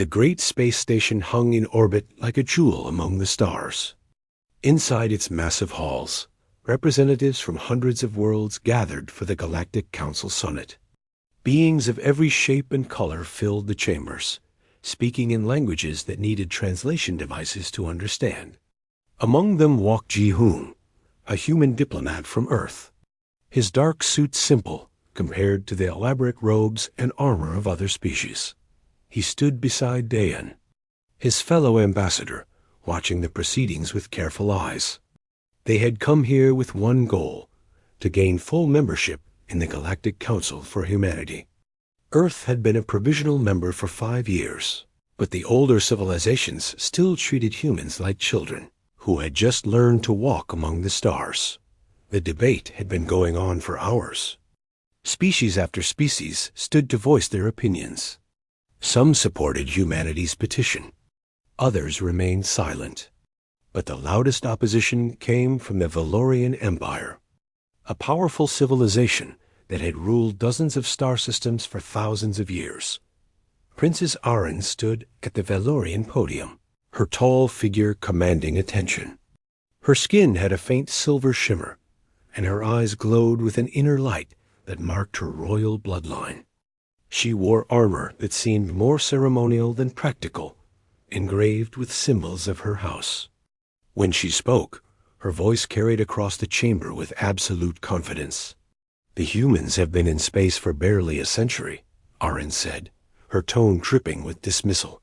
The great space station hung in orbit like a jewel among the stars. Inside its massive halls, representatives from hundreds of worlds gathered for the Galactic Council Summit. Beings of every shape and color filled the chambers, speaking in languages that needed translation devices to understand. Among them walked Ji-hoon, a human diplomat from Earth. His dark suit simple compared to the elaborate robes and armor of other species. He stood beside Dayan, his fellow ambassador, watching the proceedings with careful eyes. They had come here with one goal, to gain full membership in the Galactic Council for Humanity. Earth had been a provisional member for 5 years, but the older civilizations still treated humans like children, who had just learned to walk among the stars. The debate had been going on for hours. Species after species stood to voice their opinions. Some supported humanity's petition. Others remained silent. But the loudest opposition came from the Valorian Empire, a powerful civilization that had ruled dozens of star systems for thousands of years. Princess Arin stood at the Valorian podium, her tall figure commanding attention. Her skin had a faint silver shimmer, and her eyes glowed with an inner light that marked her royal bloodline. She wore armor that seemed more ceremonial than practical, engraved with symbols of her house. When she spoke, her voice carried across the chamber with absolute confidence. "The humans have been in space for barely a century," Arin said, her tone dripping with dismissal.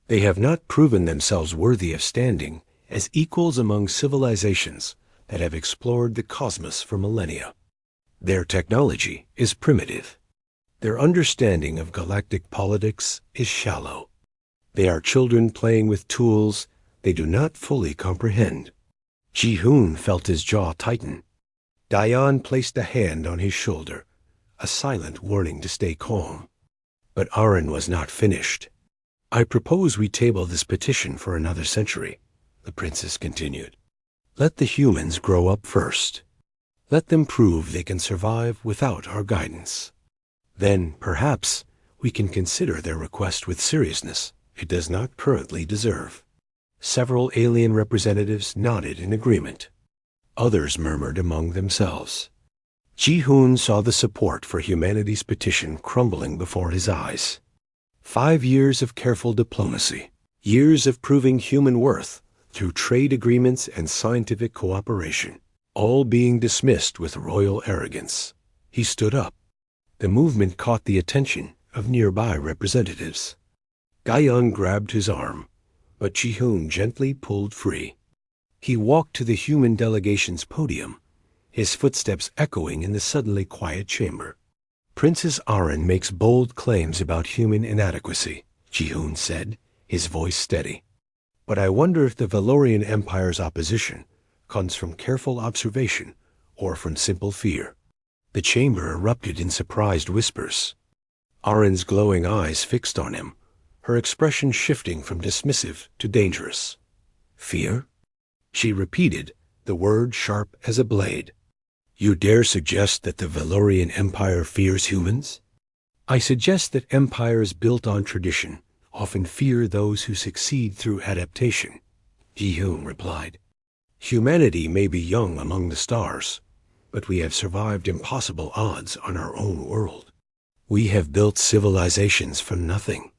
"They have not proven themselves worthy of standing as equals among civilizations that have explored the cosmos for millennia. Their technology is primitive. Their understanding of galactic politics is shallow. They are children playing with tools they do not fully comprehend." Ji-hoon felt his jaw tighten. Dayan placed a hand on his shoulder, a silent warning to stay calm. But Arin was not finished. "I propose we table this petition for another century," the princess continued. "Let the humans grow up first. Let them prove they can survive without our guidance. Then, perhaps, we can consider their request with seriousness it does not currently deserve." Several alien representatives nodded in agreement. Others murmured among themselves. Ji-hoon saw the support for humanity's petition crumbling before his eyes. 5 years of careful diplomacy, years of proving human worth through trade agreements and scientific cooperation, all being dismissed with royal arrogance. He stood up. The movement caught the attention of nearby representatives. Dayan grabbed his arm, but Ji-hoon gently pulled free. He walked to the human delegation's podium, his footsteps echoing in the suddenly quiet chamber. "Princess Arin makes bold claims about human inadequacy," Ji-hoon said, his voice steady. "But I wonder if the Valorian Empire's opposition comes from careful observation or from simple fear." The chamber erupted in surprised whispers. Arin's glowing eyes fixed on him, her expression shifting from dismissive to dangerous. "Fear?" She repeated, the word sharp as a blade. "You dare suggest that the Valorian Empire fears humans?" "I suggest that empires built on tradition often fear those who succeed through adaptation," Ji-hoon replied. "Humanity may be young among the stars, but we have survived impossible odds on our own world. We have built civilizations from nothing.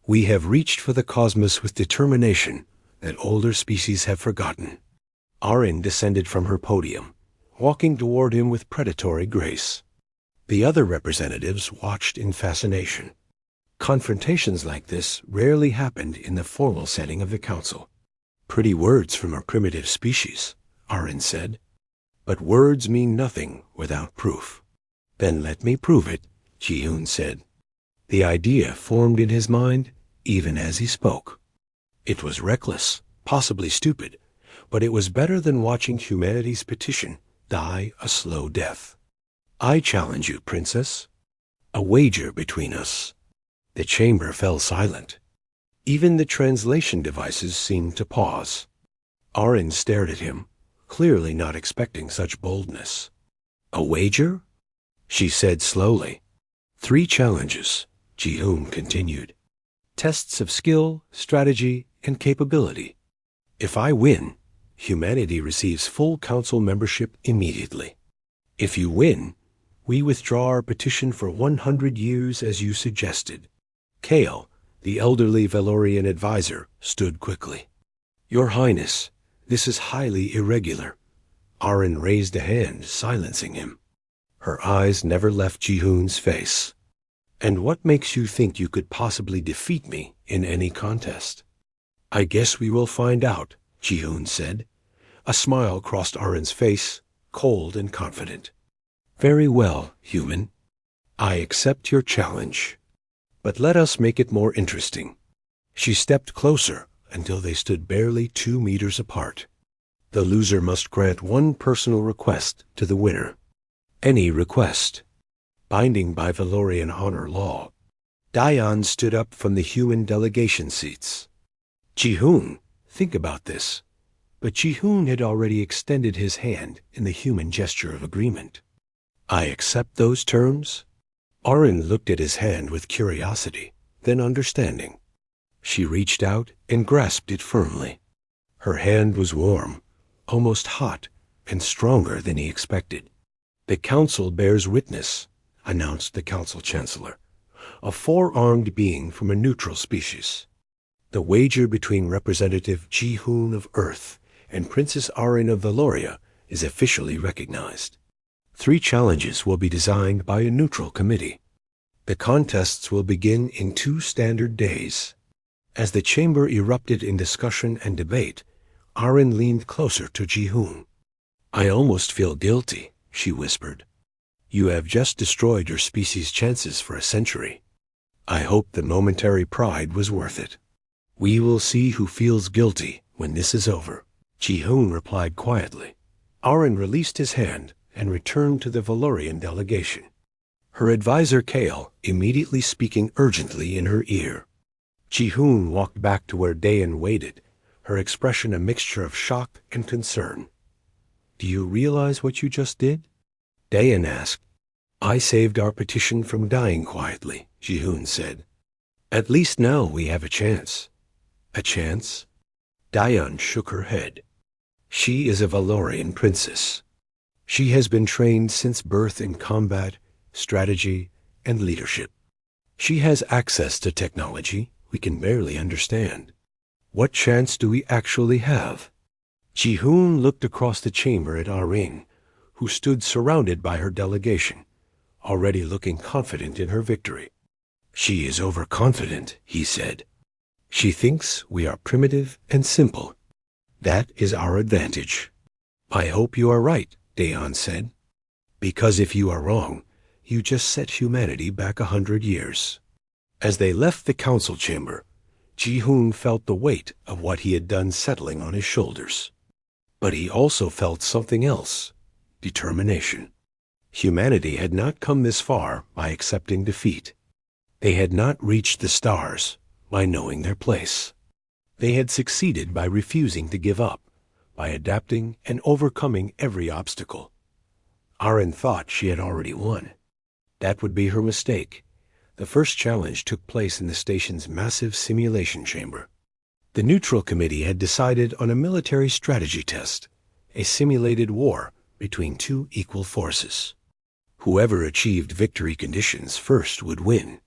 We have reached for the cosmos with determination that older species have forgotten." Arin descended from her podium, walking toward him with predatory grace. The other representatives watched in fascination. Confrontations like this rarely happened in the formal setting of the council. "Pretty words from a primitive species," Arin said. "But words mean nothing without proof." "Then let me prove it," Ji-hoon said. The idea formed in his mind even as he spoke. It was reckless, possibly stupid, but it was better than watching humanity's petition die a slow death. "I challenge you, princess. A wager between us." The chamber fell silent. Even the translation devices seemed to pause. Arin stared at him, clearly not expecting such boldness. "A wager?" she said slowly. "3 challenges," Ji-hoon continued. tests of skill, strategy, and capability. If I win, humanity receives full council membership immediately. If you win, we withdraw our petition for 100 years as you suggested. Kale, the elderly Valorian advisor, stood quickly. Your Highness, this is highly irregular. Arin raised a hand, silencing him. Her eyes never left Ji-hoon's face. And what makes you think you could possibly defeat me in any contest? I guess we will find out, Ji-hoon said. A smile crossed Arin's face, cold and confident. Very well, human. I accept your challenge. But let us make it more interesting. She stepped closer until they stood barely 2 meters apart. The loser must grant one personal request to the winner. Any request. Binding by Valorian honor law. Dayan stood up from the human delegation seats. Ji-hoon, think about this. But Ji-hoon had already extended his hand in the human gesture of agreement. I accept those terms? Arin looked at his hand with curiosity, then understanding. She reached out and grasped it firmly. Her hand was warm, almost hot, and stronger than he expected. The council bears witness, announced the council chancellor, a 4-armed being from a neutral species. The wager between Representative Ji-hoon of Earth and Princess Arin of Valoria is officially recognized. 3 challenges will be designed by a neutral committee. The contests will begin in 2 standard days. As the chamber erupted in discussion and debate, Arin leaned closer to Ji-hoon. I almost feel guilty, she whispered. You have just destroyed your species' chances for a century. I hope the momentary pride was worth it. We will see who feels guilty when this is over, Ji-hoon replied quietly. Arin released his hand and returned to the Valorian delegation. Her advisor Kale immediately speaking urgently in her ear. Ji-hoon walked back to where Dayan waited, her expression a mixture of shock and concern. Do you realize what you just did? Dayan asked. I saved our petition from dying quietly, Ji-hoon said. At least now we have a chance. A chance? Dayan shook her head. She is a Valorian princess. She has been trained since birth in combat, strategy, and leadership. She has access to technology we can barely understand. What chance do we actually have? Ji-hoon looked across the chamber at Arin, who stood surrounded by her delegation, already looking confident in her victory. She is overconfident, he said. She thinks we are primitive and simple. That is our advantage. I hope you are right, Dayan said. Because if you are wrong, you just set humanity back 100 years. As they left the council chamber, Ji-hoon felt the weight of what he had done settling on his shoulders. But he also felt something else, determination. Humanity had not come this far by accepting defeat. They had not reached the stars by knowing their place. They had succeeded by refusing to give up, by adapting and overcoming every obstacle. Arin thought she had already won. That would be her mistake. The first challenge took place in the station's massive simulation chamber. The Neutral Committee had decided on a military strategy test, a simulated war between 2 equal forces. Whoever achieved victory conditions first would win.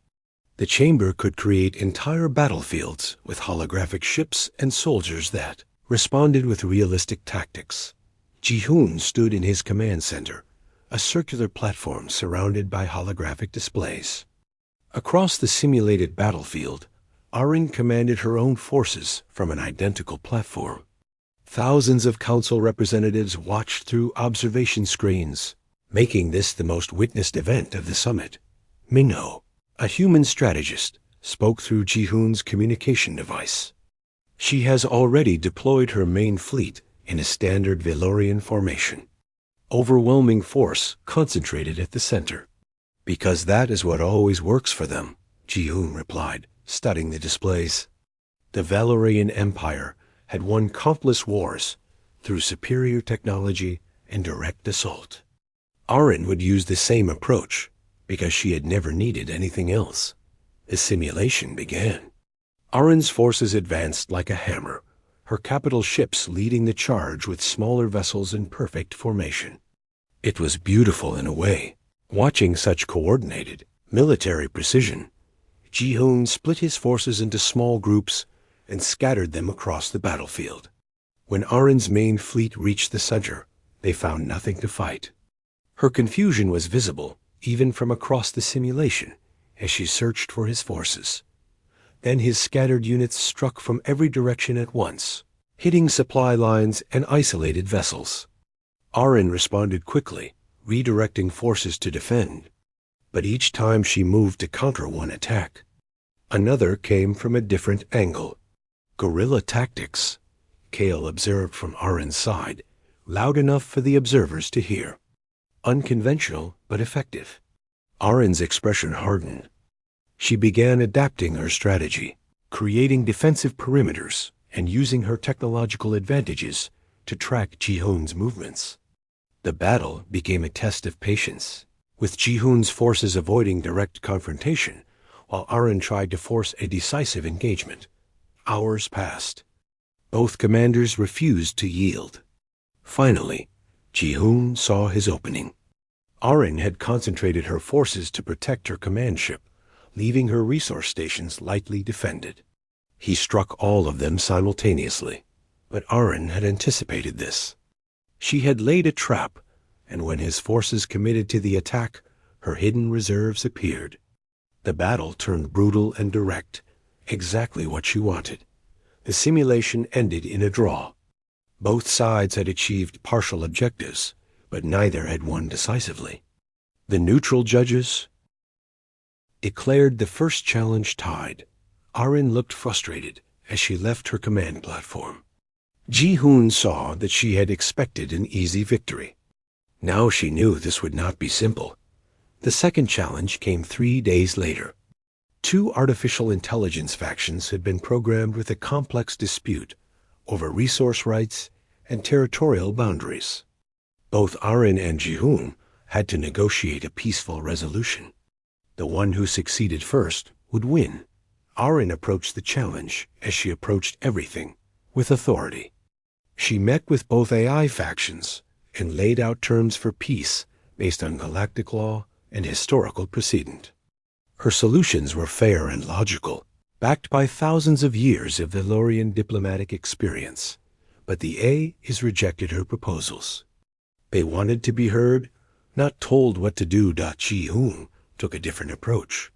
The chamber could create entire battlefields with holographic ships and soldiers that responded with realistic tactics. Ji-hoon stood in his command center, a circular platform surrounded by holographic displays. Across the simulated battlefield, Arin commanded her own forces from an identical platform. Thousands of council representatives watched through observation screens, making this the most witnessed event of the summit. Minho, a human strategist, spoke through Ji-hoon's communication device. She has already deployed her main fleet in a standard Valorian formation. Overwhelming force concentrated at the center. Because that is what always works for them, Ji-hoon replied, studying the displays. The Valorian Empire had won countless wars through superior technology and direct assault. Arin would use the same approach because she had never needed anything else. The simulation began. Arin's forces advanced like a hammer, her capital ships leading the charge with smaller vessels in perfect formation. It was beautiful in a way, watching such coordinated, military precision. Ji-hoon split his forces into small groups and scattered them across the battlefield. When Arin's main fleet reached the center, they found nothing to fight. Her confusion was visible, even from across the simulation, as she searched for his forces. Then his scattered units struck from every direction at once, hitting supply lines and isolated vessels. Arin responded quickly, redirecting forces to defend. But each time she moved to counter one attack, another came from a different angle. Guerrilla tactics, Kale observed from Arin's side, loud enough for the observers to hear. Unconventional, but effective. Arin's expression hardened. She began adapting her strategy, creating defensive perimeters and using her technological advantages to track Ji-hoon's movements. The battle became a test of patience, with Ji-hoon's forces avoiding direct confrontation, while Arin tried to force a decisive engagement. Hours passed. Both commanders refused to yield. Finally, Ji-hoon saw his opening. Arin had concentrated her forces to protect her command ship, leaving her resource stations lightly defended. He struck all of them simultaneously, but Arin had anticipated this. She had laid a trap, and when his forces committed to the attack, her hidden reserves appeared. The battle turned brutal and direct, exactly what she wanted. The simulation ended in a draw. Both sides had achieved partial objectives, but neither had won decisively. The neutral judges declared the first challenge tied. Arin looked frustrated as she left her command platform. Ji-hoon saw that she had expected an easy victory. Now she knew this would not be simple. The second challenge came 3 days later. 2 artificial intelligence factions had been programmed with a complex dispute over resource rights and territorial boundaries. Both Arin and Ji-hoon had to negotiate a peaceful resolution. The one who succeeded first would win. Arin approached the challenge, as she approached everything, with authority. She met with both AI factions and laid out terms for peace based on galactic law and historical precedent. Her solutions were fair and logical, backed by thousands of years of Valorian diplomatic experience. But the A's rejected her proposals. They wanted to be heard, not told what to do. Ji-hoon took a different approach.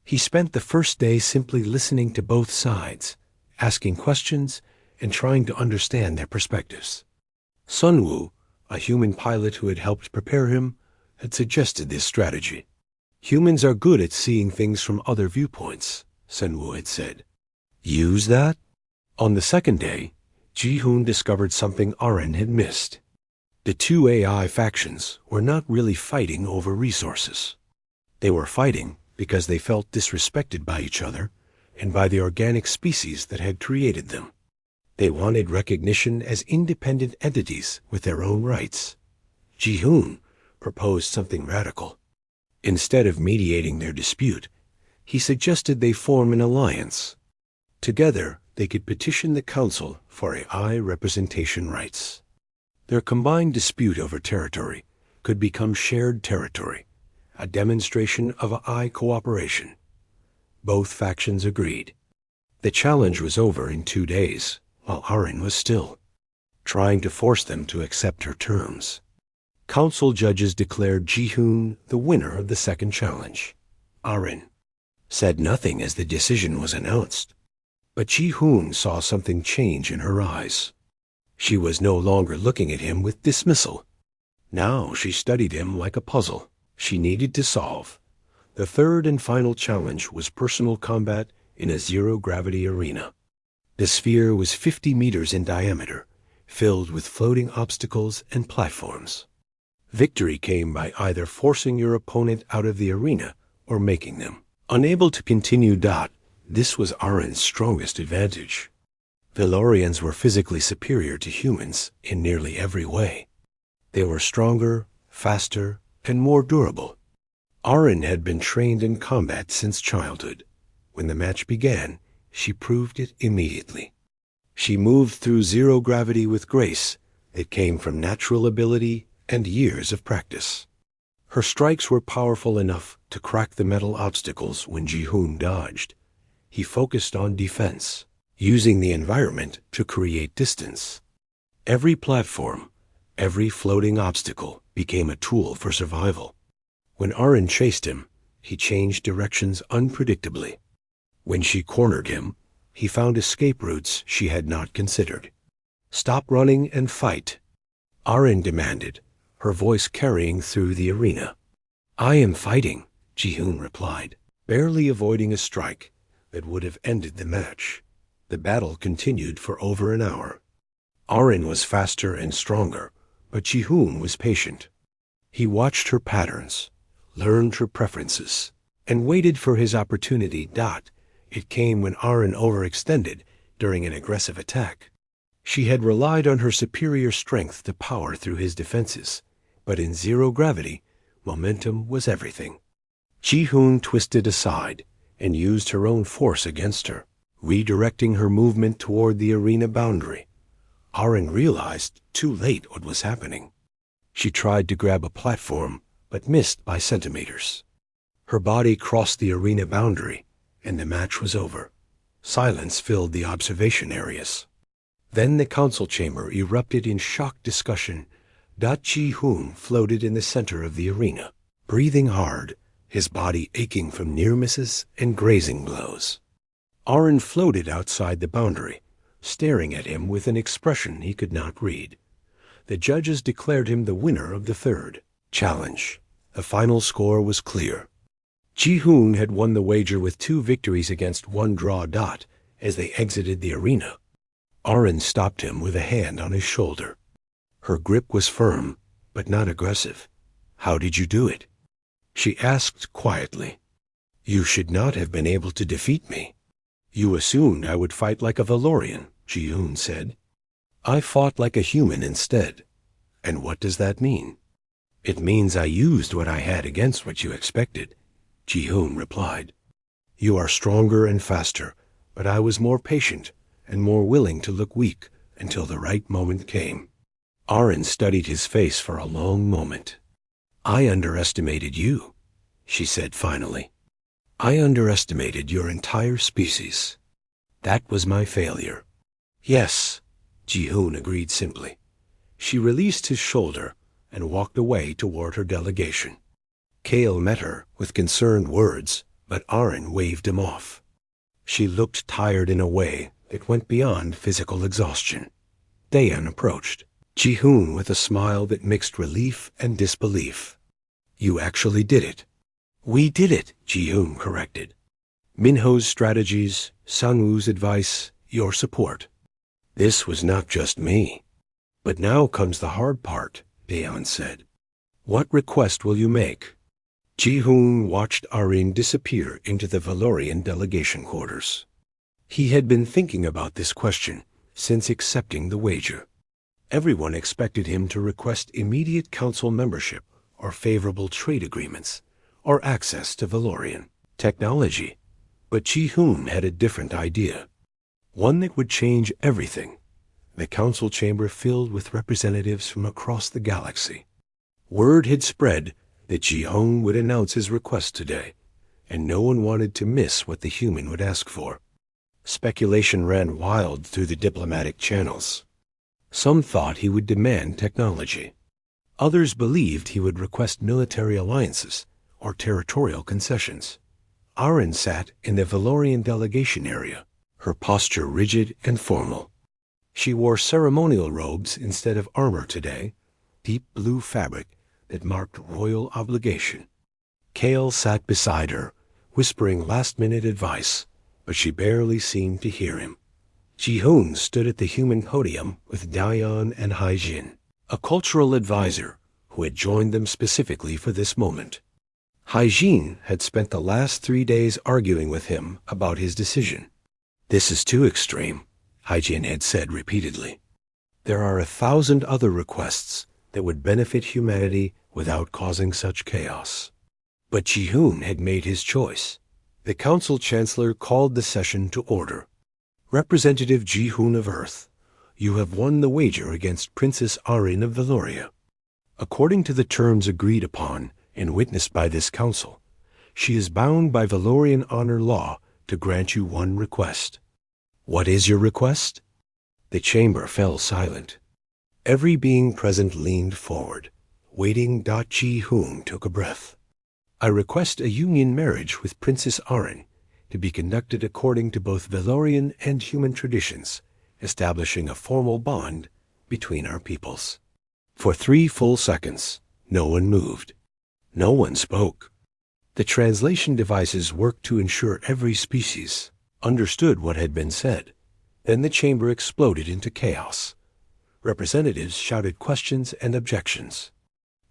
He spent the first day simply listening to both sides, asking questions and trying to understand their perspectives. Sunwoo, a human pilot who had helped prepare him, had suggested this strategy. Humans are good at seeing things from other viewpoints, Sunwoo had said. Use that? On the second day, Ji-hoon discovered something Arin had missed. The 2 AI factions were not really fighting over resources. They were fighting because they felt disrespected by each other and by the organic species that had created them. They wanted recognition as independent entities with their own rights. Ji-hoon proposed something radical. Instead of mediating their dispute, he suggested they form an alliance. Together, they could petition the Council for AI representation rights. Their combined dispute over territory could become shared territory, a demonstration of AI cooperation. Both factions agreed. The challenge was over in 2 days, while Arin was still trying to force them to accept her terms. Council judges declared Ji-hoon the winner of the second challenge. Arin said nothing as the decision was announced, but Ji-hoon saw something change in her eyes. She was no longer looking at him with dismissal. Now she studied him like a puzzle she needed to solve. The third and final challenge was personal combat in a zero-gravity arena. The sphere was 50 meters in diameter, filled with floating obstacles and platforms. Victory came by either forcing your opponent out of the arena or making them unable to continue. This was Arin's strongest advantage. Valorians were physically superior to humans in nearly every way. They were stronger, faster, and more durable. Arin had been trained in combat since childhood. When the match began, she proved it immediately. She moved through zero gravity with grace that came from natural ability and years of practice. Her strikes were powerful enough to crack the metal obstacles when Ji-hoon dodged. He focused on defense, using the environment to create distance. Every platform, every floating obstacle became a tool for survival. When Arin chased him, he changed directions unpredictably. When she cornered him, he found escape routes she had not considered. "Stop running and fight," Arin demanded, her voice carrying through the arena. "I am fighting," Ji-hoon replied, barely avoiding a strike that would have ended the match. The battle continued for over an hour. Arin was faster and stronger, but Ji-hoon was patient. He watched her patterns, learned her preferences, and waited for his opportunity. It came when Arin overextended during an aggressive attack. She had relied on her superior strength to power through his defenses, but in zero gravity, momentum was everything. Ji-hoon twisted aside and used her own force against her, redirecting her movement toward the arena boundary. Arin realized too late what was happening. She tried to grab a platform, but missed by centimeters. Her body crossed the arena boundary, and the match was over. Silence filled the observation areas. Then the council chamber erupted in shocked discussion. Ji-hoon floated in the center of the arena, breathing hard, his body aching from near misses and grazing blows. Arin floated outside the boundary, staring at him with an expression he could not read. The judges declared him the winner of the third challenge. The final score was clear. Ji-hoon had won the wager with 2 victories against 1 draw. As they exited the arena, Arin stopped him with a hand on his shoulder. Her grip was firm, but not aggressive. "How did you do it?" she asked quietly. "You should not have been able to defeat me." "You assumed I would fight like a Valorian," Ji-hoon said. "I fought like a human instead." "And what does that mean?" "It means I used what I had against what you expected," Ji-hoon replied. "You are stronger and faster, but I was more patient and more willing to look weak until the right moment came." Arin studied his face for a long moment. "I underestimated you," she said finally. "I underestimated your entire species. That was my failure." "Yes," Ji-hoon agreed simply. She released his shoulder and walked away toward her delegation. Kale met her with concerned words, but Arin waved him off. She looked tired in a way that went beyond physical exhaustion. Daeun approached, Ji-hoon with a smile that mixed relief and disbelief. "You actually did it." "We did it," Ji-hoon corrected. "Minho's strategies, Sang-woo's advice, your support." "This was not just me." "But now comes the hard part," Daeun said. "What request will you make?" Ji-hoon watched Arin disappear into the Valorian delegation quarters. He had been thinking about this question since accepting the wager. Everyone expected him to request immediate council membership or favorable trade agreements or access to Valorian technology. But Ji-hoon had a different idea, one that would change everything. The council chamber filled with representatives from across the galaxy. Word had spread that Ji-hoon would announce his request today, and no one wanted to miss what the human would ask for. Speculation ran wild through the diplomatic channels. Some thought he would demand technology. Others believed he would request military alliances or territorial concessions. Arin sat in the Valorian delegation area, her posture rigid and formal. She wore ceremonial robes instead of armor today, deep blue fabric that marked royal obligation. Kale sat beside her, whispering last-minute advice, but she barely seemed to hear him. Ji-hoon stood at the human podium with Daeun and Haijin, a cultural advisor who had joined them specifically for this moment. Haijin had spent the last 3 days arguing with him about his decision. "This is too extreme," Haijin had said repeatedly. "There are 1,000 other requests that would benefit humanity without causing such chaos." But Ji-hoon had made his choice. The Council Chancellor called the session to order. Representative Ji-hoon of Earth, you have won the wager against Princess Arin of Veloria. According to the terms agreed upon and witnessed by this council, she is bound by Valorian honor law to grant you one request. What is your request? The chamber fell silent. Every being present leaned forward, waiting. Ji-hoon took a breath. I request a union marriage with Princess Arin to be conducted according to both Valorian and human traditions, establishing a formal bond between our peoples. For 3 full seconds, no one moved. No one spoke. The translation devices worked to ensure every species understood what had been said. Then the chamber exploded into chaos. Representatives shouted questions and objections.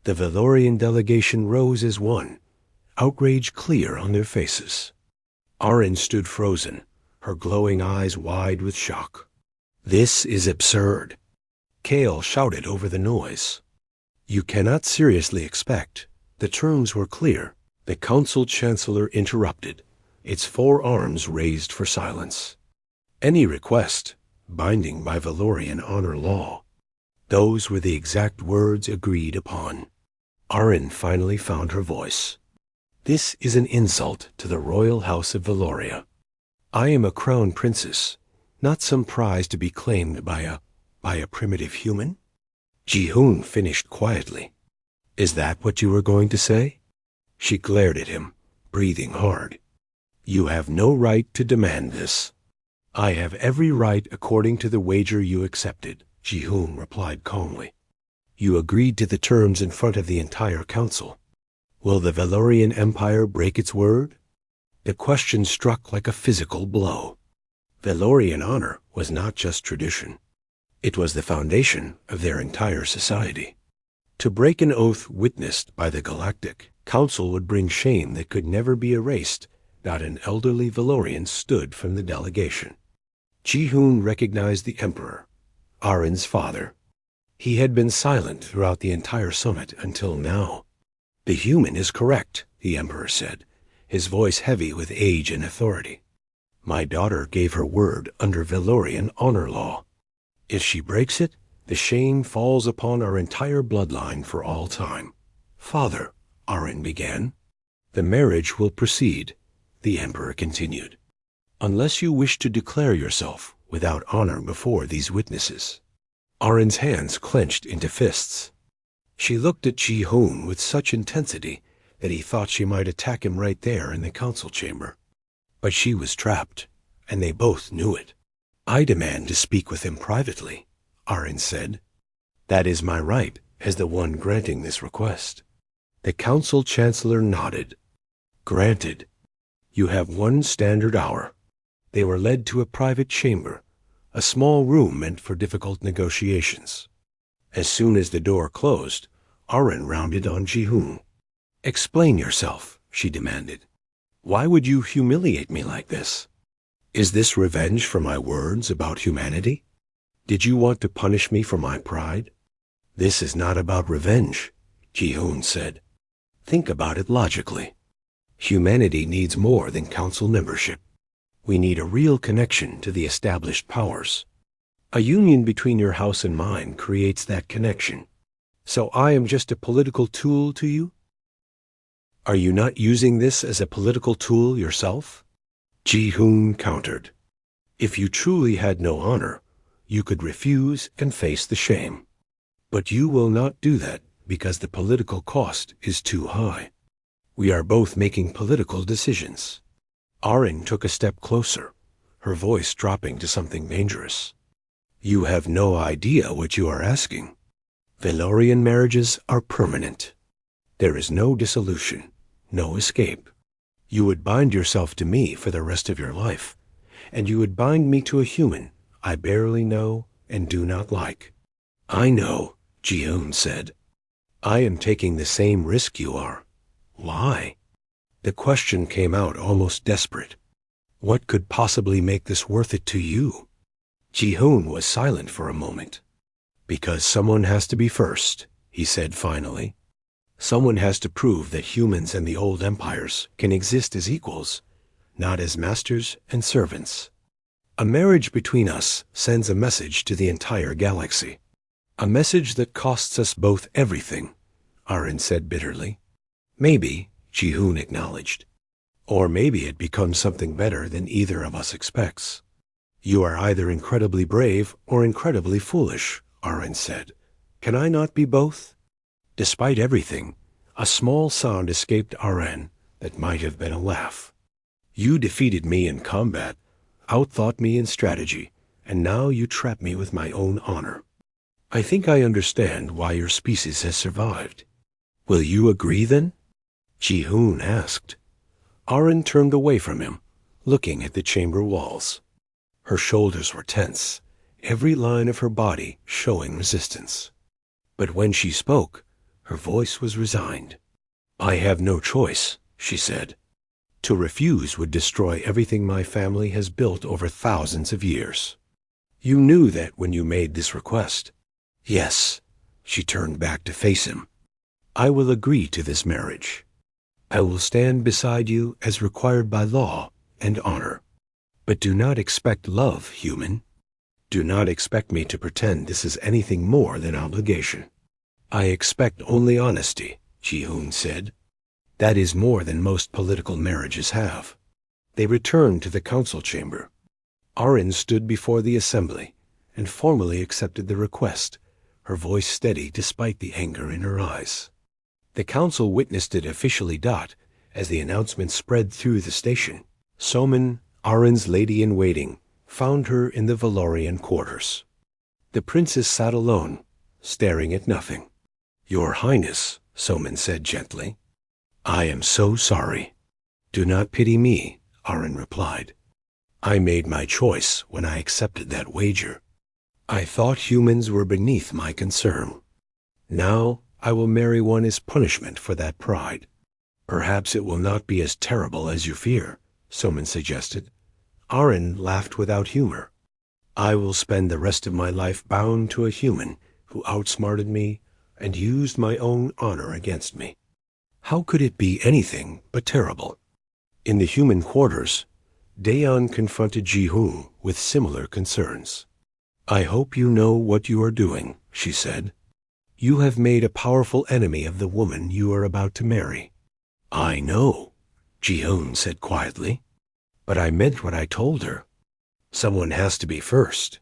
The Valorian delegation rose as one, outrage clear on their faces. Arin stood frozen, her glowing eyes wide with shock. This is absurd. Kale shouted over the noise. You cannot seriously expect. The terms were clear. The Council Chancellor interrupted, its 4 arms raised for silence. Any request, binding by Valorian honor law. Those were the exact words agreed upon. Arin finally found her voice. This is an insult to the royal house of Valoria. I am a crown princess, not some prize to be claimed by a primitive human. Ji-hoon finished quietly. Is that what you were going to say? She glared at him, breathing hard. You have no right to demand this. I have every right according to the wager you accepted, Ji-hoon replied calmly. You agreed to the terms in front of the entire council. Will the Valorian Empire break its word? The question struck like a physical blow. Valorian honor was not just tradition. It was the foundation of their entire society. To break an oath witnessed by the Galactic Council would bring shame that could never be erased. An elderly Valorian stood from the delegation. Ji-hoon recognized the Emperor, Arin's father. He had been silent throughout the entire summit until now. The human is correct, the Emperor said, his voice heavy with age and authority. My daughter gave her word under Valorian honor law. If she breaks it, the shame falls upon our entire bloodline for all time. Father, Arin began. The marriage will proceed, the Emperor continued, unless you wish to declare yourself without honor before these witnesses. Arin's hands clenched into fists. She looked at Ji-hoon with such intensity that he thought she might attack him right there in the council chamber. But she was trapped, and they both knew it. I demand to speak with him privately, Arin said. That is my right as the one granting this request. The Council Chancellor nodded. Granted. You have 1 standard hour. They were led to a private chamber, a small room meant for difficult negotiations. As soon as the door closed, Arin rounded on Ji-hoon. Explain yourself, she demanded. Why would you humiliate me like this? Is this revenge for my words about humanity? Did you want to punish me for my pride? This is not about revenge, Ji-hoon said. Think about it logically. Humanity needs more than council membership. We need a real connection to the established powers. A union between your house and mine creates that connection. So I am just a political tool to you? Are you not using this as a political tool yourself? Ji-hoon countered. If you truly had no honor, you could refuse and face the shame. But you will not do that because the political cost is too high. We are both making political decisions. Arin took a step closer, her voice dropping to something dangerous. You have no idea what you are asking. Valorian marriages are permanent. There is no dissolution, no escape. You would bind yourself to me for the rest of your life, and you would bind me to a human I barely know and do not like. I know, Ji-hoon said. I am taking the same risk you are. Why? The question came out almost desperate. What could possibly make this worth it to you? Ji-hoon was silent for a moment. Because someone has to be first, he said finally. Someone has to prove that humans and the old empires can exist as equals, not as masters and servants. A marriage between us sends a message to the entire galaxy. A message that costs us both everything, Arin said bitterly. Maybe, Ji-hoon acknowledged. Or maybe it becomes something better than either of us expects. You are either incredibly brave or incredibly foolish, Arin said. Can I not be both? Despite everything, a small sound escaped Arin that might have been a laugh. You defeated me in combat, outthought me in strategy, and now you trap me with my own honor. I think I understand why your species has survived. Will you agree then? Ji-hoon asked. Arin turned away from him, looking at the chamber walls. Her shoulders were tense, every line of her body showing resistance. But when she spoke, her voice was resigned. I have no choice, she said. To refuse would destroy everything my family has built over thousands of years. You knew that when you made this request. Yes, she turned back to face him. I will agree to this marriage. I will stand beside you as required by law and honor. But do not expect love, human. Do not expect me to pretend this is anything more than obligation. I expect only honesty, Ji-hoon said. That is more than most political marriages have. They returned to the council chamber. Arin stood before the assembly and formally accepted the request, her voice steady despite the anger in her eyes. The council witnessed it officially. As the announcement spread through the station, Somin, Arin's lady-in-waiting, found her in the Valorian quarters. The princess sat alone, staring at nothing. Your Highness, Somin said gently. I am so sorry. Do not pity me, Arin replied. I made my choice when I accepted that wager. I thought humans were beneath my concern. Now I will marry one as punishment for that pride. Perhaps it will not be as terrible as you fear, Somin suggested. Arin laughed without humor. I will spend the rest of my life bound to a human who outsmarted me and used my own honor against me. How could it be anything but terrible? In the human quarters, Daeon confronted Ji-hoon with similar concerns. I hope you know what you are doing, she said. You have made a powerful enemy of the woman you are about to marry. I know, Ji-hoon said quietly. But I meant what I told her. Someone has to be first.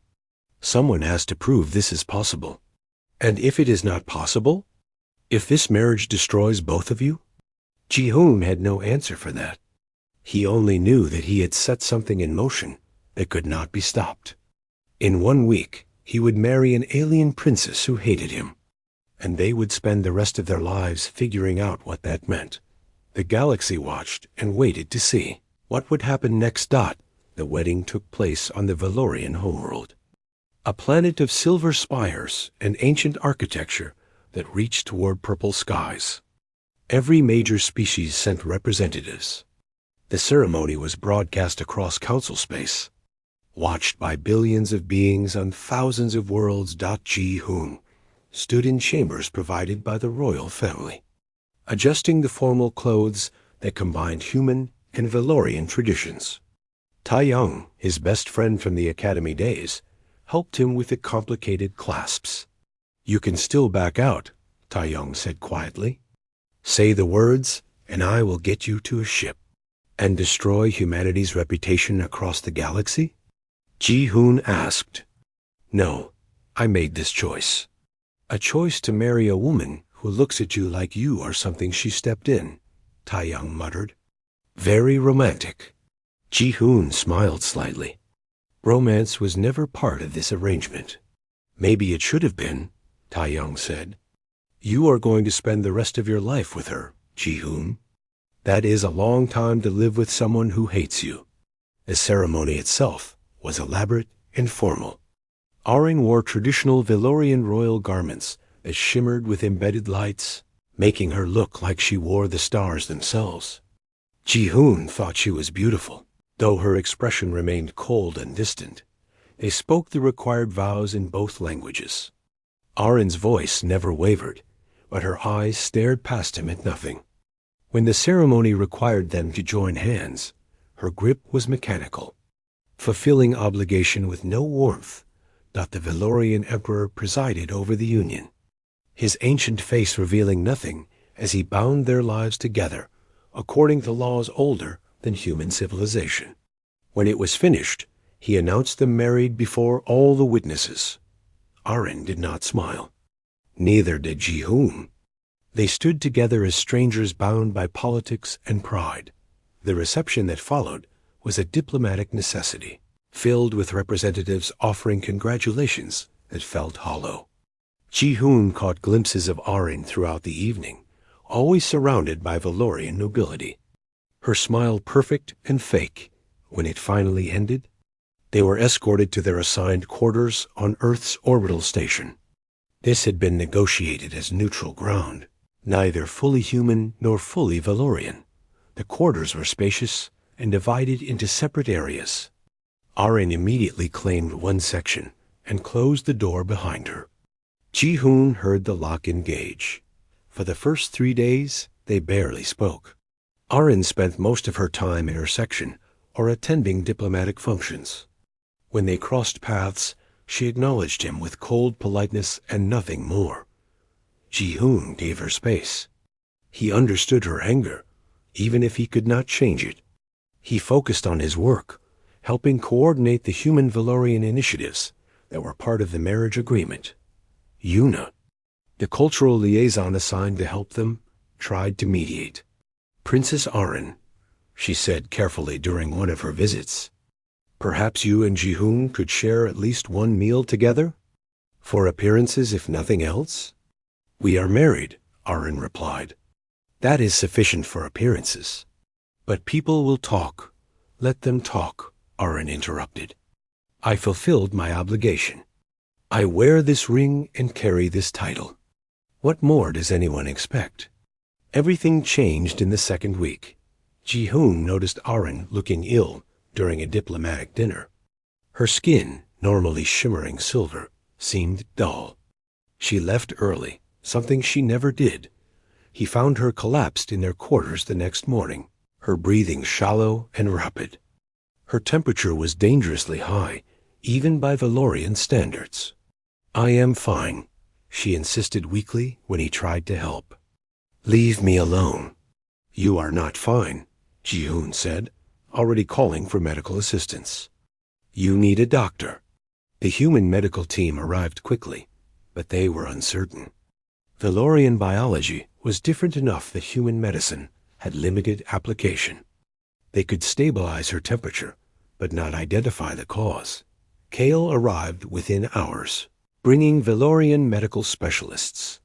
Someone has to prove this is possible. And if it is not possible? If this marriage destroys both of you? Ji-hoon had no answer for that. He only knew that he had set something in motion that could not be stopped. In 1 week, he would marry an alien princess who hated him, and they would spend the rest of their lives figuring out what that meant. The galaxy watched and waited to see what would happen next. The wedding took place on the Valorian homeworld, a planet of silver spires and ancient architecture that reached toward purple skies. Every major species sent representatives. The ceremony was broadcast across council space, watched by billions of beings on thousands of worlds. Ji-hoon stood in chambers provided by the royal family, adjusting the formal clothes that combined human and Valorian traditions. Taeyong, his best friend from the academy days, helped him with the complicated clasps. You can still back out, Taeyong said quietly. Say the words, and I will get you to a ship. And destroy humanity's reputation across the galaxy? Ji-hoon asked. No, I made this choice. A choice to marry a woman who looks at you like you are something she stepped in, Taeyong muttered. Very romantic. Ji-hoon smiled slightly. Romance was never part of this arrangement. Maybe it should have been, Taeyong said. You are going to spend the rest of your life with her, Ji-hoon. That is a long time to live with someone who hates you. The ceremony itself was elaborate and formal. Arin wore traditional Valorian royal garments that shimmered with embedded lights, making her look like she wore the stars themselves. Ji-hoon thought she was beautiful, though her expression remained cold and distant. They spoke the required vows in both languages. Arin's voice never wavered, but her eyes stared past him at nothing. When the ceremony required them to join hands, Her grip was mechanical, fulfilling obligation with no warmth. The Valorian Emperor presided over the Union, his ancient face revealing nothing as he bound their lives together according to laws older than human civilization. When it was finished, he announced them married before all the witnesses. Aren did not smile. Neither did Ji-hoon. They stood together as strangers bound by politics and pride. The reception that followed was a diplomatic necessity, filled with representatives offering congratulations that felt hollow. Ji-hoon caught glimpses of Aren throughout the evening, always surrounded by Valorian nobility. Her smile perfect and fake. When it finally ended, they were escorted to their assigned quarters on Earth's orbital station. This had been negotiated as neutral ground, neither fully human nor fully Valorian. The quarters were spacious and divided into separate areas. Aren immediately claimed one section and closed the door behind her. Ji-hoon heard the lock engage. For the first 3 days, they barely spoke. Aren spent most of her time in her section or attending diplomatic functions. When they crossed paths, she acknowledged him with cold politeness and nothing more. Ji-hoon gave her space. He understood her anger, even if he could not change it. He focused on his work, helping coordinate the human Valorian initiatives that were part of the marriage agreement. Yuna, the cultural liaison assigned to help them, tried to mediate. "Princess Aren," she said carefully during one of her visits, "perhaps you and Ji-hoon could share at least one meal together? For appearances, if nothing else?" "We are married," Aren replied. "That is sufficient for appearances. But people will talk. Let them talk," Aren interrupted. "I fulfilled my obligation. I wear this ring and carry this title. What more does anyone expect?" Everything changed in the second week. Ji-hoon noticed Aren looking ill during a diplomatic dinner. Her skin, normally shimmering silver, seemed dull. She left early, something she never did. He found her collapsed in their quarters the next morning, her breathing shallow and rapid. Her temperature was dangerously high, even by Valorian standards. "I am fine," she insisted weakly when he tried to help. "Leave me alone." "You are not fine," Ji-hoon said, already calling for medical assistance. "You need a doctor." The human medical team arrived quickly, but they were uncertain. Valorian biology was different enough that human medicine had limited application. They could stabilize her temperature, but not identify the cause. Kale arrived within hours, bringing Valorian medical specialists.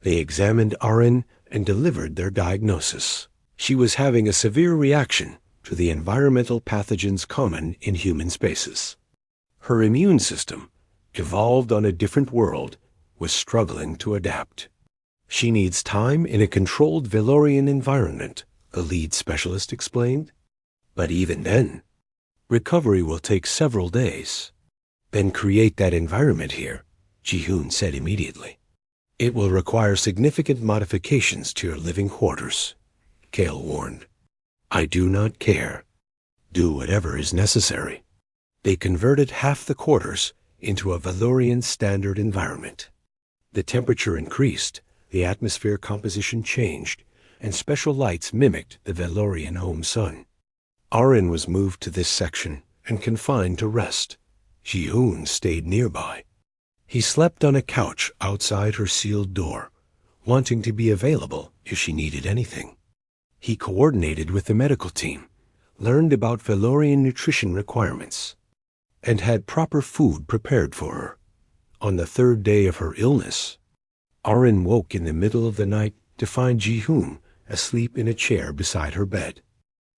They examined Aren and delivered their diagnosis. She was having a severe reaction to the environmental pathogens common in human spaces. Her immune system, evolved on a different world, was struggling to adapt. "She needs time in a controlled Valorian environment," the lead specialist explained. "But even then, recovery will take several days." "Then create that environment here," Ji-hoon said immediately. "It will require significant modifications to your living quarters," Kale warned. "I do not care. Do whatever is necessary." They converted half the quarters into a Valorian standard environment. The temperature increased, the atmosphere composition changed, and special lights mimicked the Valorian home sun. Aren was moved to this section and confined to rest. Ji-hoon stayed nearby. He slept on a couch outside her sealed door, wanting to be available if she needed anything. He coordinated with the medical team, learned about Valorian nutrition requirements, and had proper food prepared for her. On the third day of her illness, Aren woke in the middle of the night to find Ji-hoon asleep in a chair beside her bed.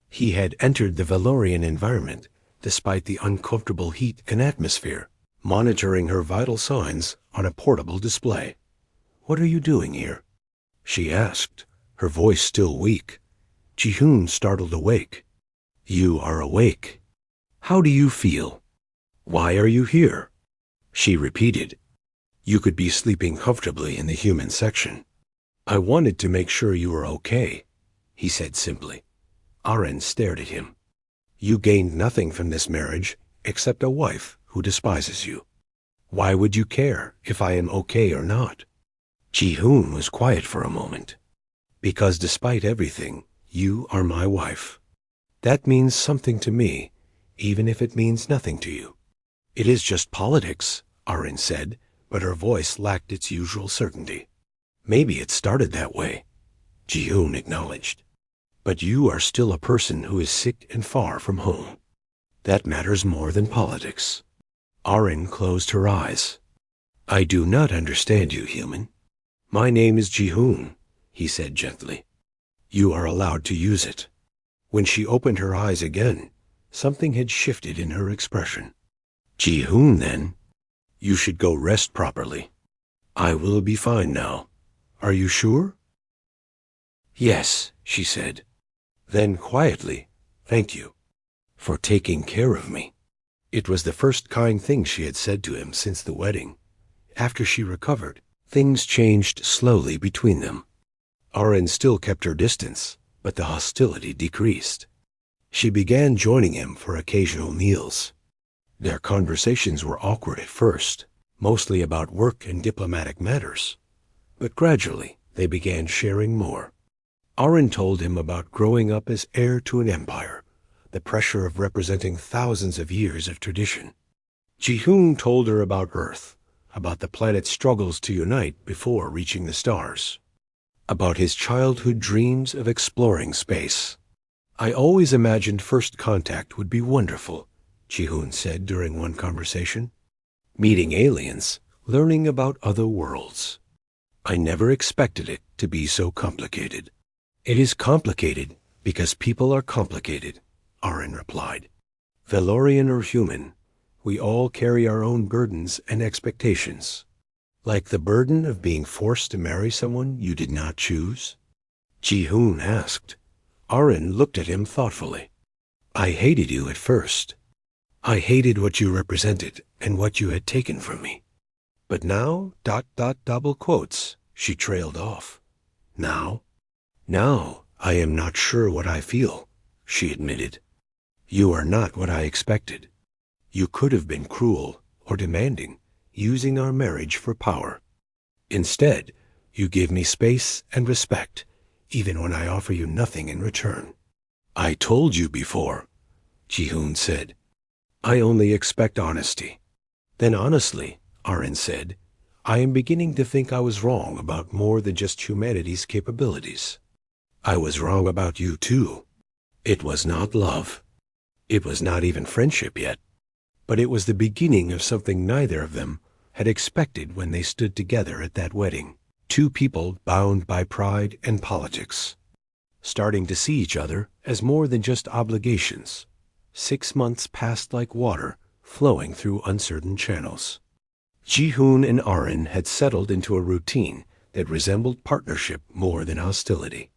He had entered the Valorian environment despite the uncomfortable heat and atmosphere, monitoring her vital signs on a portable display. "What are you doing here?" she asked, her voice still weak. Ji-hoon startled awake. "You are awake. How do you feel? Why are you here?" She repeated. "You could be sleeping comfortably in the human section." "I wanted to make sure you were okay," he said simply. Aren stared at him. You gained nothing from this marriage except a wife who despises you. Why would you care if I am okay or not?" Ji-hoon was quiet for a moment. "Because despite everything, you are my wife. That means something to me, even if it means nothing to you." "It is just politics," Arin said, but her voice lacked its usual certainty. "Maybe it started that way," Ji-hoon acknowledged. "But you are still a person who is sick and far from home. That matters more than politics." Arin closed her eyes. "I do not understand you, human. My name is Ji-hoon," he said gently. "You are allowed to use it." When she opened her eyes again, something had shifted in her expression. "Ji-hoon, then? You should go rest properly. I will be fine now. Are you sure?" "Yes," she said. Then quietly, "Thank you for taking care of me." It was the first kind thing she had said to him since the wedding. After she recovered, things changed slowly between them. Arin still kept her distance, but the hostility decreased. She began joining him for occasional meals. Their conversations were awkward at first, mostly about work and diplomatic matters. But gradually, they began sharing more. Arin told him about growing up as heir to an empire, the pressure of representing thousands of years of tradition. Ji-hoon told her about Earth, about the planet's struggles to unite before reaching the stars, about his childhood dreams of exploring space. "I always imagined first contact would be wonderful," Ji-hoon said during one conversation. "Meeting aliens, learning about other worlds. I never expected it to be so complicated." "It is complicated because people are complicated," Arin replied. "Valorian or human, we all carry our own burdens and expectations. Like the burden of being forced to marry someone you did not choose?" Ji-hoon asked. Arin looked at him thoughtfully. "I hated you at first. I hated what you represented and what you had taken from me. But now, double quotes, she trailed off. Now I am not sure what I feel," she admitted. "You are not what I expected. You could have been cruel or demanding, using our marriage for power. Instead, you give me space and respect, even when I offer you nothing in return." "I told you before," Ji-hoon said. "I only expect honesty." "Then honestly," Arin said, "I am beginning to think I was wrong about more than just humanity's capabilities. I was wrong about you too. It was not love. It was not even friendship yet. But it was the beginning of something neither of them had expected when they stood together at that wedding. Two people bound by pride and politics, starting to see each other as more than just obligations. 6 months passed like water, flowing through uncertain channels. Ji-hoon and Arin had settled into a routine that resembled partnership more than hostility.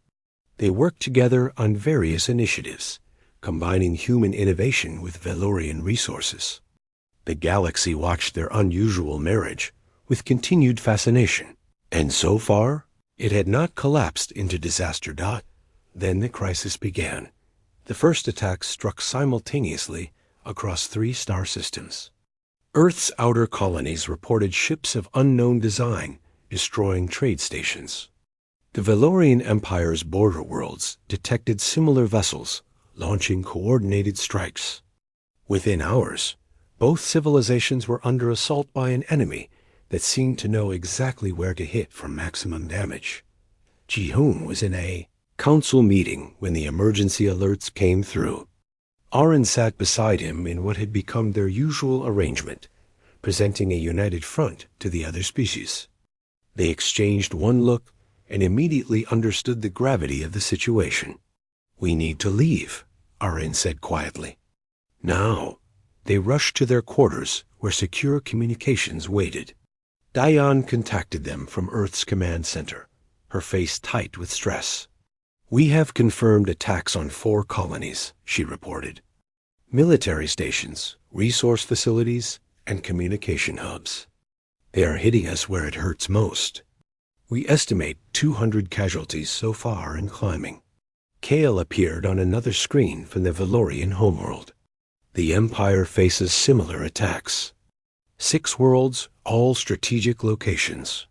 They worked together on various initiatives, combining human innovation with Valorian resources. The galaxy watched their unusual marriage with continued fascination, and so far, it had not collapsed into disaster. Then the crisis began. The first attacks struck simultaneously across 3 star systems. Earth's outer colonies reported ships of unknown design destroying trade stations. The Valorian Empire's border worlds detected similar vessels, launching coordinated strikes. Within hours, both civilizations were under assault by an enemy that seemed to know exactly where to hit for maximum damage. Ji-hoon was in a council meeting when the emergency alerts came through. Arin sat beside him in what had become their usual arrangement, presenting a united front to the other species. They exchanged one look and immediately understood the gravity of the situation. "We need to leave," Arin said quietly. Now, they rushed to their quarters where secure communications waited. Diane contacted them from Earth's command center, her face tight with stress. "We have confirmed attacks on 4 colonies," she reported. "Military stations, resource facilities, and communication hubs. They are hitting us where it hurts most. We estimate 200 casualties so far and climbing." Kale appeared on another screen from the Valorian homeworld. The Empire faces similar attacks. 6 worlds, all strategic locations.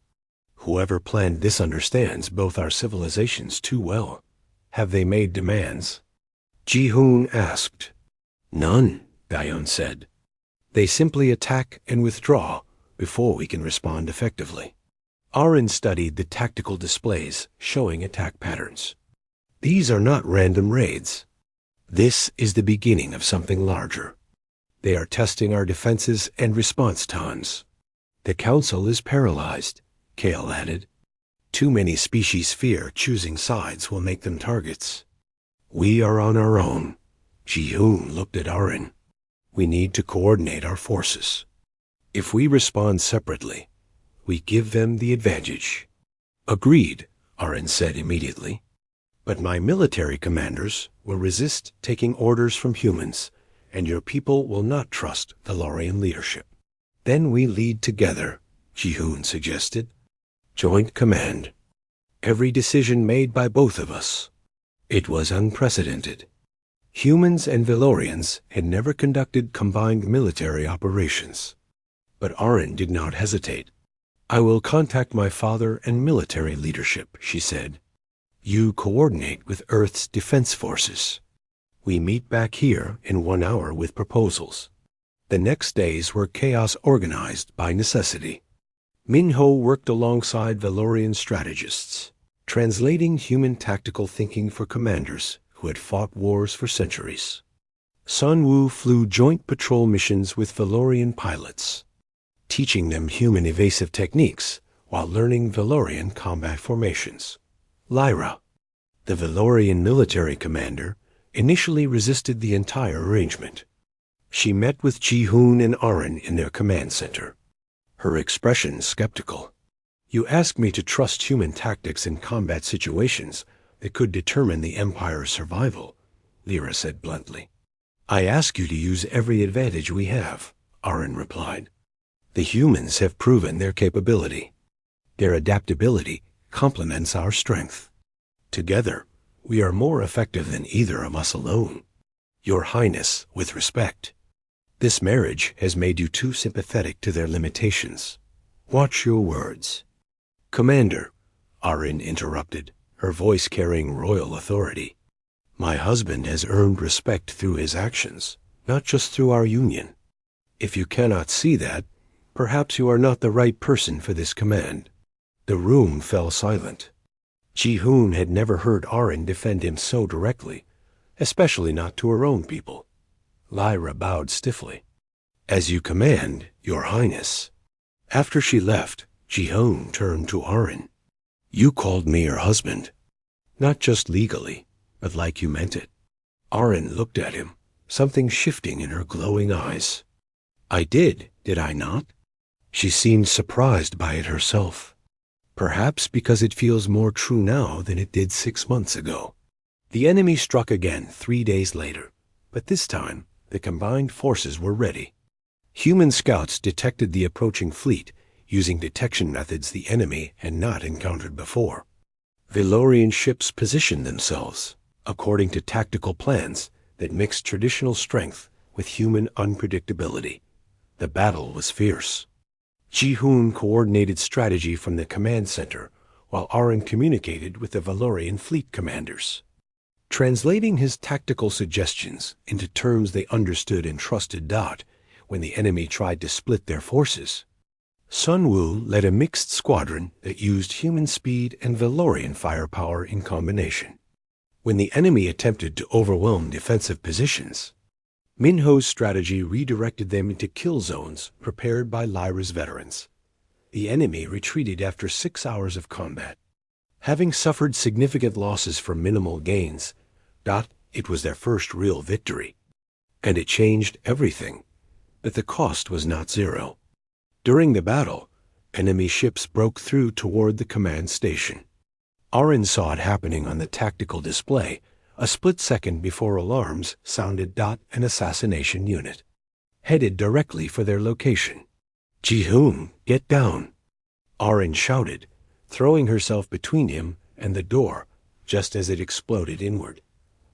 Whoever planned this understands both our civilizations too well. Have they made demands? Ji-hoon asked. None, Bayon said. They simply attack and withdraw before we can respond effectively. Arin studied the tactical displays showing attack patterns. These are not random raids. This is the beginning of something larger. They are testing our defenses and response times. The Council is paralyzed, Kale added. Too many species fear choosing sides will make them targets. We are on our own. Ji-hoon looked at Arin. We need to coordinate our forces. If we respond separately, we give them the advantage. Agreed, Arin said immediately. But my military commanders will resist taking orders from humans, and your people will not trust Valorian leadership. Then we lead together, Ji-hoon suggested. Joint command. Every decision made by both of us. It was unprecedented. Humans and Valorians had never conducted combined military operations. But Arin did not hesitate. I will contact my father and military leadership, she said. You coordinate with Earth's defense forces. We meet back here in 1 hour with proposals. The next days were chaos organized by necessity. Minho worked alongside Valorian strategists, translating human tactical thinking for commanders who had fought wars for centuries. Sun Wu flew joint patrol missions with Valorian pilots, teaching them human evasive techniques while learning Valorian combat formations. Lyra, the Valorian military commander, initially resisted the entire arrangement. She met with Ji-hoon and Arin in their command center, her expression skeptical. You ask me to trust human tactics in combat situations that could determine the Empire's survival, Lyra said bluntly. I ask you to use every advantage we have, Arin replied. The humans have proven their capability. Their adaptability complements our strength. Together, we are more effective than either of us alone. Your Highness, with respect. This marriage has made you too sympathetic to their limitations. Watch your words. Commander, Arin interrupted, her voice carrying royal authority. My husband has earned respect through his actions, not just through our union. If you cannot see that, perhaps you are not the right person for this command. The room fell silent. Ji-hoon had never heard Arin defend him so directly, especially not to her own people. Lyra bowed stiffly. As you command, Your Highness. After she left, Ji-hoon turned to Arin. You called me your husband. Not just legally, but like you meant it. Arin looked at him, something shifting in her glowing eyes. I did I not? She seemed surprised by it herself. Perhaps because it feels more true now than it did 6 months ago. The enemy struck again 3 days later, but this time the combined forces were ready. Human scouts detected the approaching fleet using detection methods the enemy had not encountered before. Valorian ships positioned themselves according to tactical plans that mixed traditional strength with human unpredictability. The battle was fierce. Ji-hoon coordinated strategy from the command center, while Arin communicated with the Valorian fleet commanders. Translating his tactical suggestions into terms they understood and trusted when the enemy tried to split their forces, Sun Wu led a mixed squadron that used human speed and Valorian firepower in combination. When the enemy attempted to overwhelm defensive positions, Minho's strategy redirected them into kill zones prepared by Lyra's veterans. The enemy retreated after 6 hours of combat. Having suffered significant losses for minimal gains, it was their first real victory. And it changed everything. But the cost was not zero. During the battle, enemy ships broke through toward the command station. Arin saw it happening on the tactical display, a split second before alarms sounded. An assassination unit, headed directly for their location. Ji-hoon, get down! Arin shouted, throwing herself between him and the door, just as it exploded inward.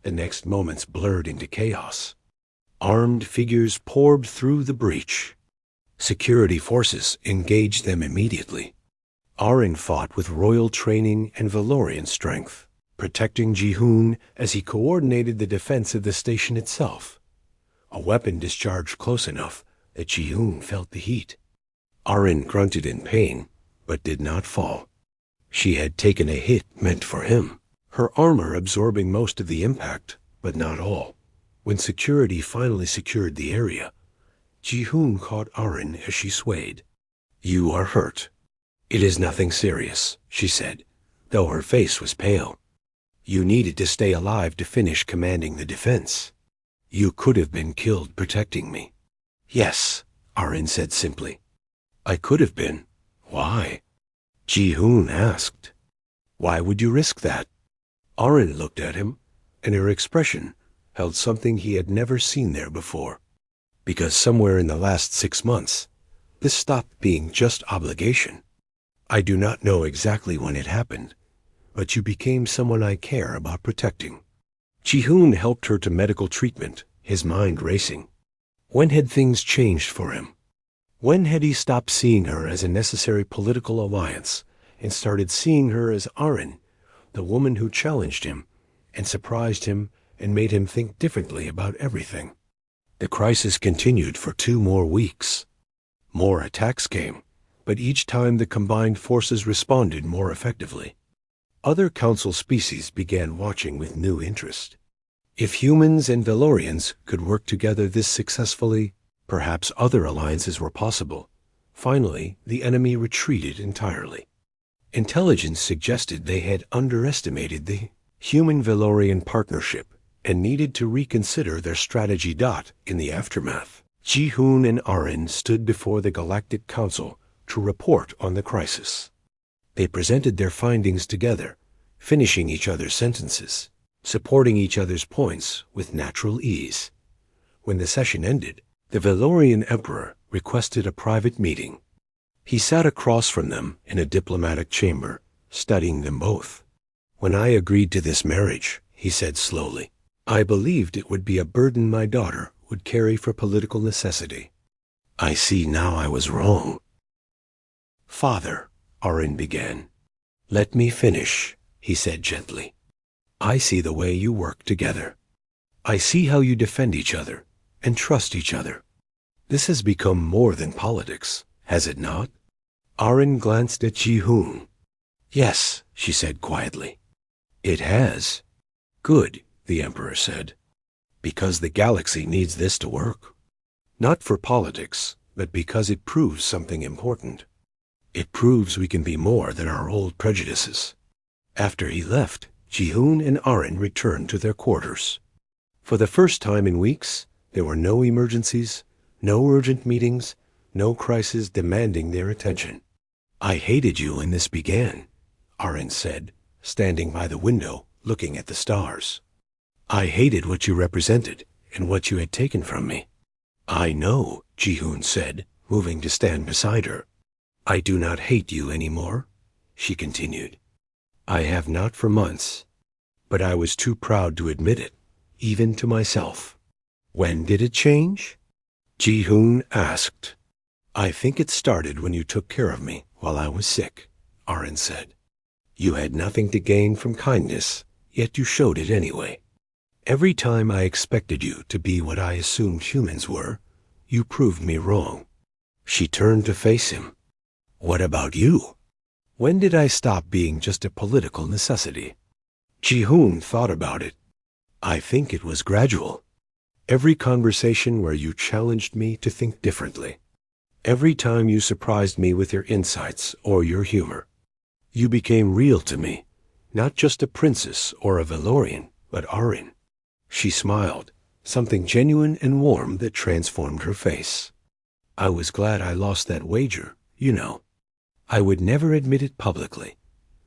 The next moments blurred into chaos. Armed figures poured through the breach. Security forces engaged them immediately. Arin fought with royal training and Valorian strength, protecting Jihoon as he coordinated the defense of the station itself. A weapon discharged close enough that Jihoon felt the heat. Arin grunted in pain, but did not fall. She had taken a hit meant for him, her armor absorbing most of the impact, but not all. When security finally secured the area, Jihoon caught Arin as she swayed. "You are hurt." "It is nothing serious," she said, though her face was pale. "You needed to stay alive to finish commanding the defense. You could have been killed protecting me." "Yes," Arin said simply. "I could have been. Why?" Jihoon asked. "Why would you risk that?" Arin looked at him, and her expression held something he had never seen there before. "Because somewhere in the last 6 months, this stopped being just obligation. I do not know exactly when it happened, but you became someone I care about protecting." Jihoon helped her to medical treatment, his mind racing. When had things changed for him? When had he stopped seeing her as a necessary political alliance and started seeing her as Arin, the woman who challenged him and surprised him and made him think differently about everything? The crisis continued for 2 more weeks. More attacks came, but each time the combined forces responded more effectively. Other council species began watching with new interest. If humans and Valorians could work together this successfully, perhaps other alliances were possible. Finally, the enemy retreated entirely. Intelligence suggested they had underestimated the human-Valorian partnership and needed to reconsider their strategy. In the aftermath, Jihoon and Arin stood before the Galactic Council to report on the crisis. They presented their findings together, finishing each other's sentences, supporting each other's points with natural ease. When the session ended, the Valorian Emperor requested a private meeting. He sat across from them in a diplomatic chamber, studying them both. "When I agreed to this marriage," he said slowly, "I believed it would be a burden my daughter would carry for political necessity. I see now I was wrong." "Father," Arin began. "Let me finish," he said gently. "I see the way you work together. I see how you defend each other and trust each other. This has become more than politics, has it not?" Arin glanced at Jihoon. "Yes," she said quietly. "It has." "Good," the Emperor said, "because the galaxy needs this to work. Not for politics, but because it proves something important. It proves we can be more than our old prejudices." After he left, Jihoon and Arin returned to their quarters. For the first time in weeks, there were no emergencies, no urgent meetings, no crisis demanding their attention. "I hated you when this began," Arin said, standing by the window, looking at the stars. "I hated what you represented and what you had taken from me." "I know," Jihoon said, moving to stand beside her. "I do not hate you anymore," she continued. "I have not for months, but I was too proud to admit it, even to myself." "When did it change?" Jihoon asked. "I think it started when you took care of me while I was sick," Arin said. "You had nothing to gain from kindness, yet you showed it anyway. Every time I expected you to be what I assumed humans were, you proved me wrong." She turned to face him. "What about you? When did I stop being just a political necessity?" Jihoon thought about it. "I think it was gradual. Every conversation where you challenged me to think differently. Every time you surprised me with your insights or your humor. You became real to me, not just a princess or a Valorian, but Arin." She smiled, something genuine and warm that transformed her face. "I was glad I lost that wager, you know. I would never admit it publicly,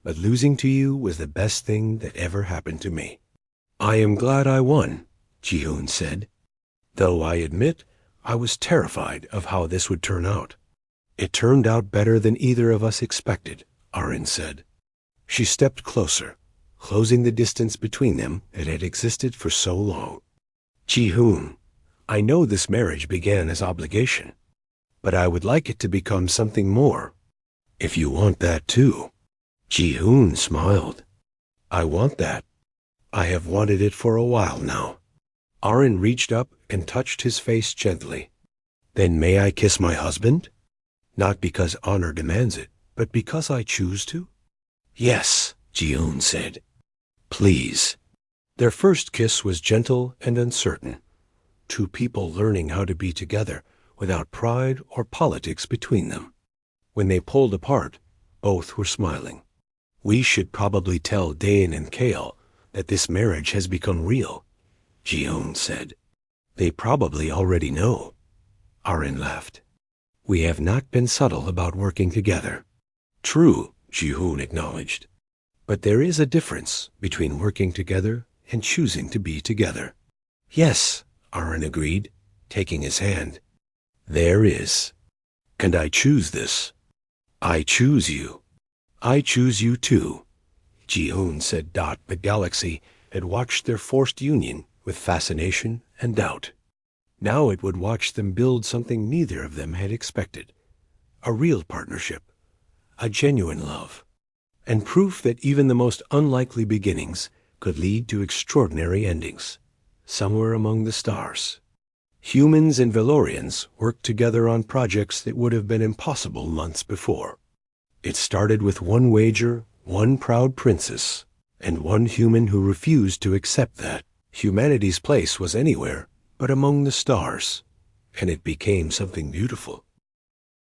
but losing to you was the best thing that ever happened to me." "I am glad I won," Jihoon said, "though I admit I was terrified of how this would turn out." "It turned out better than either of us expected," Arin said. She stepped closer, closing the distance between them that had existed for so long. Ji-hoon, I know this marriage began as obligation, but I would like it to become something more. If you want that too. Ji-hoon smiled. I want that. I have wanted it for a while now. Arin reached up and touched his face gently. Then may I kiss my husband? Not because honor demands it, but because I choose to? Yes, Ji-hoon said. Please. Their first kiss was gentle and uncertain. Two people learning how to be together without pride or politics between them. When they pulled apart, both were smiling. We should probably tell Dane and Kale that this marriage has become real, Ji-hoon said. They probably already know. Arin laughed. We have not been subtle about working together. True, Ji-hoon acknowledged. But there is a difference between working together and choosing to be together. Yes, Arin agreed, taking his hand. There is. And I choose this. I choose you. I choose you too, Ji-hoon said. The galaxy had watched their forced union with fascination and doubt. Now it would watch them build something neither of them had expected. A real partnership. A genuine love. And proof that even the most unlikely beginnings could lead to extraordinary endings. Somewhere among the stars. Humans and Valorians worked together on projects that would have been impossible months before. It started with one wager, one proud princess, and one human who refused to accept that humanity's place was anywhere but among the stars, and it became something beautiful.